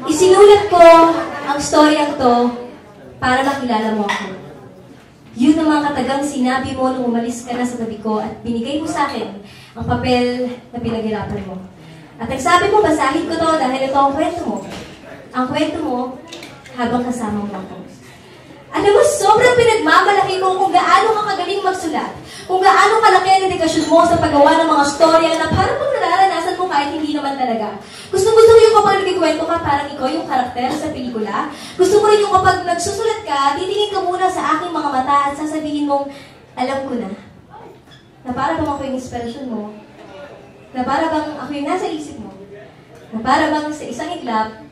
Isinulat ko ang storyang to para makilala mo ako. Yun ang mga katagang sinabi mo nung umalis ka na sa tabi ko at binigay mo sa akin ang papel na pinaghirapan mo. At nagsabi mo, basahin ko to dahil ito ang kwento mo. Ang kwento mo habang kasama mo ako. Alam mo, sobrang pinagmamalaki ko kung gaano ka kagaling magsulat. Kung gaano kalaki ang dedikasyon mo sa paggawa ng mga storya na parang kung nararanasan mo kahit hindi naman talaga. Gusto ko yung kapag nagkikwento ka, parang ikaw yung karakter sa pelikula. Gusto ko rin yung kapag nagsusulat ka, titingin ka muna sa aking mga mata at sasabihin mong, alam ko na. Na para bang ako yung inspirasyon mo. Na para bang ako yung nasa isip mo. Na para bang sa isang iglap,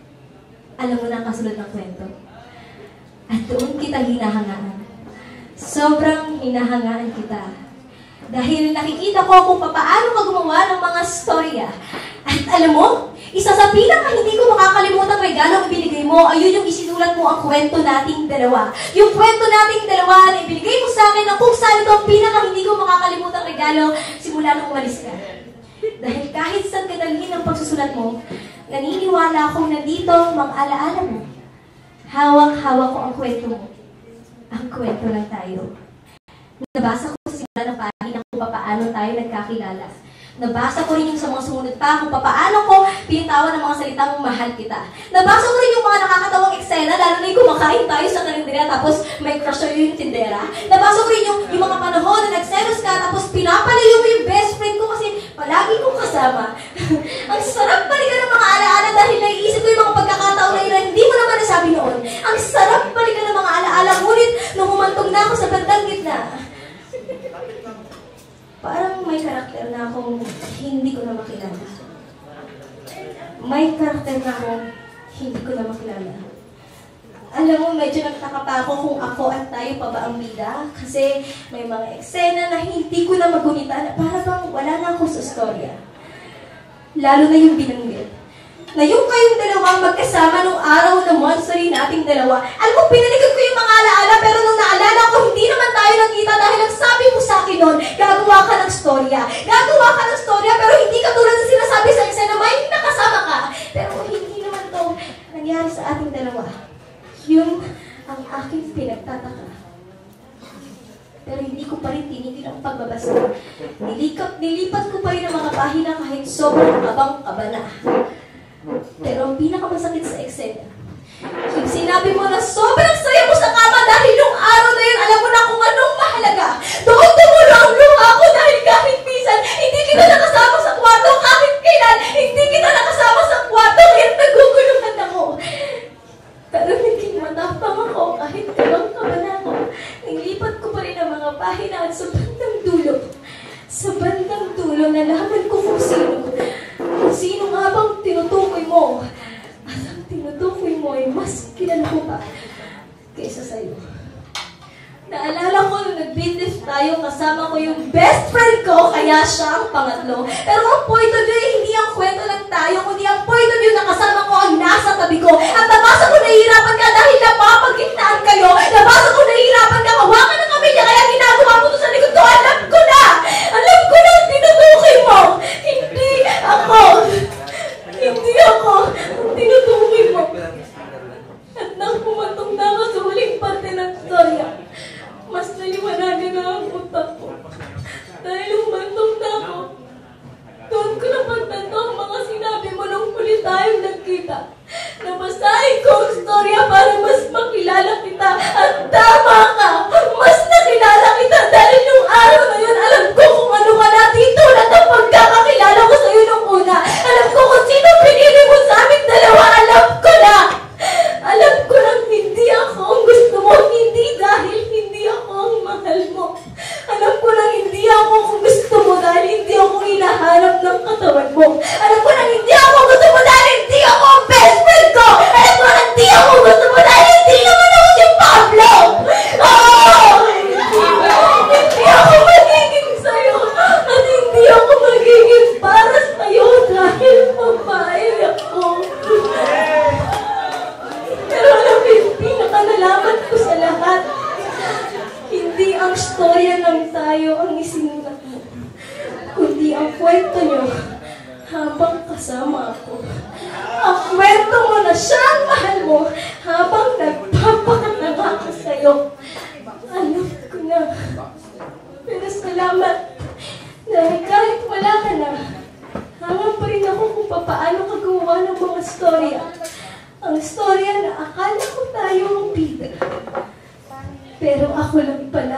alam mo na ang kasunod ng kwento. At doon kita hinahangaan. Sobrang hinahangaan kita. Dahil nakikita ko kung paano ka gumawa ng mga storya. At alam mo, isa sa pinaka hindi ko makakalimutang regalo ang ibinigay mo, ayun yung isinulat mo ang kwento nating dalawa. Yung kwento nating dalawa na ibinigay mo sa akin na kung saan ito ang pinaka hindi ko makakalimutang regalo simula nung umalis ka. Dahil kahit saan kadalhin ang pagsusulat mo, naniniwala akong nandito mga alaala mo. Hawak-hawak ko ang kwento mo. Ang kwento lang tayo. Nabasa ko sa simula ng pahina kung paano tayo nagkakilala. Nabasa ko rin yung sa mga sumunod pa kung paano ko pinitawan ng mga salitang mahal kita. Nabasa ko rin yung mga nakakatawang eksena, lalo na yung kumakain tayo sa karinderya tapos may crush sa'yo yung tindera. Nabasa ko rin yung mga panahon na nagselos ka tapos pinapalayo mo yung best friend ko kasi palagi kong kasama. Ang sarap balikan ng mga alaala dahil naiisip ko yung mga pagkakataon na yun hindi mo naman nasabi noon. Ang sarap balikan ng mga alaala, ngunit nung humantong na ako sa bandang gitna, parang may karakter na akong hindi ko na makilala. May karakter na akong hindi ko na makilala. Alam mo, medyo nagtaka pa ako kung ako at tayo pa ba ang bida. Kasi may mga eksena na hindi ko na magunita na para bang wala na ako sa storya. Lalo na yung binanggit. Na yung kayong dalawang magkasama nung araw na monstery nating dalawa. Alam mo, pinalikan ko yung mga alaala pero nung naalala ko, hindi naman tayo nagkita dahil ang sabi mo sa akin nun, gagawa ka ng storya. Gagawa ka ng storya pero hindi ka tulad na sinasabi sa eksena, may nakasama ka. Pero hindi naman to nangyari sa ating dalawa. Yun ang aking pinagtataka. Pero hindi ko pa rin tinigil ang pagbabasa. Nilipat ko pa rin ang mga pahina kahit sobrang abang-aba na. Pero ang pinakamasakit sa eksena, yung sinabi mo na sobrang saya mo sa kama dahil nung araw na yun, alam mo na kung anong mahalaga. Doon tumulo ang luha ko dahil kahit minsan, hindi kita nakasama sa kwarto, kahit kailan, hindi kita nakasama sa kwarto, kaya naguguluhan ako. Pero naging matapang ako kahit kabang-kaba na ako. Nilipat ko pa rin ang mga pahina at sa bandang dulo. Sa bandang dulo, nalaman ko kung sino. Kung sino nga bang tinutukoy mo. At ang tinutukoy mo ay mas kilala ko pa kaysa sa'yo. Naalala ko nung nag-business tayo, kasama ko yung best friend ko, kaya siya ang pangatlo. Pero ang point of view, hindi ang kwento lang tayo, kundi ang point of view na kasama ko ang nasa tabi ko. At nabasa ko nahihirapan ka dahil napapagkitnaan kayo. Nabasa ko nahihirapan ka, hawakan ng kamilya, kaya ginagawa mo to sa likod ko. Alam ko na! Alam ko na ang tinutukoy mo! Hindi ako! Hindi ako ang tinutukoy mo. At nang pumatong na ako sa huling parte ng storya, mas naliwanagan na ang utak ko. Dahil umantong na ako, doon ko napagtanto ang mga sinabi mo nung huli tayong nagkita. Nabasahin ko ang storya para mas makilala kita. At tama ka! Mas nakilala kita dahil nung araw na yun, alam ko kung ano ka natin tulad ng pagkakakilala ko sa'yo nung una. Alam ko kung sino pinili mo sa aming dalawa. Alam ko na! Alam ko lang hindi ako ang gusto mo. Hindi dahil hindi ako ang mahal mo. Alam ko lang hindi ako ang gusto mo dahil hindi ako hinahanap ng katawan mo. Alam ko lang hindi ako gusto mo dahil hindi ako ang best friend ko. Alam ko lang hindi ako gusto mo dahil hindi naman ako si Pablo. Oh! Hindi ako magiging sa'yo. At hindi ako magiging para sa'yo dahil babae ako. Pero alam mo yung pinakanalaman ko sa lahat. Hindi ang storya ng tayo ang isinulat mo, kundi ang kwento nyo habang kasama ako. Ang kwento mo na na siya ang mahal mo habang nagpapakatanga ka sa'yo. Alam ko na. Pero salamat. Dahil kahit wala ka na, hangang pa rin ako kung paano ka gumawa ng mga storya. Ang storya na akala ko tayo ang bida. Pero ako lang pala